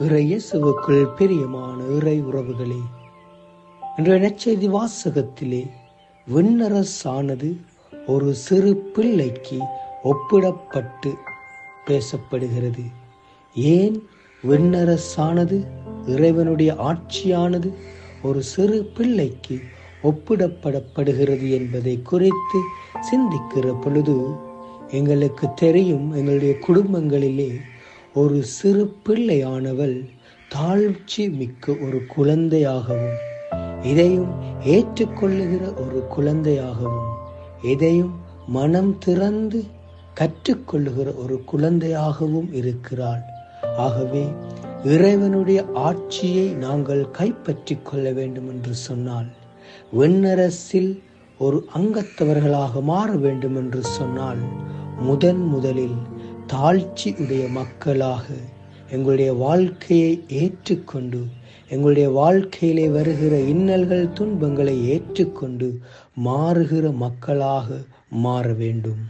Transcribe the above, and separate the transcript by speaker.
Speaker 1: இறையேசுவுக்குள் பிரியமான இறை உறவுகளே, இன்றைய நற்செய்தி வாசகத்திலே விண்ணரசானது ஒரு சிறு பிள்ளைக்கு ஒப்பிடப்பட்டு பேசப்படுகிறது. ஏன் விண்ணரசானது, இறைவனுடைய ஆட்சியானது ஒரு சிறு பிள்ளைக்கு ஒப்பிடப்படப்படுகிறது என்பதை குறித்து சிந்திக்கிற பொழுது எங்களுக்கு தெரியும், எங்களுடைய குடும்பங்களிலே ஒரு சிறு பிள்ளையானவள் தாழ்ச்சி மிக்க ஒரு குழந்தையாகவும், இதையும் ஏற்றுக்கொள்ளுகிற ஒரு குழந்தையாகவும், இதையும் மனம் திறந்து கற்றுக்கொள்ளுகிற ஒரு குழந்தையாகவும் இருக்கிறாள். ஆகவே இறைவனுடைய ஆட்சியை நாங்கள் கைப்பற்றி கொள்ள வேண்டும் என்று சொன்னால், விண்ணரசில் ஒரு அங்கத்தவர்களாக மாற வேண்டும் என்று சொன்னால், முதலில் தாழ்ச்சி உடைய மக்களாக எங்களுடைய வாழ்க்கையை ஏற்றுக்கொண்டு, எங்களுடைய வாழ்க்கையிலே வருகிற இன்னல்கள் துன்பங்களை ஏற்றுக்கொண்டு மாறுகிற மக்களாக மாற வேண்டும்.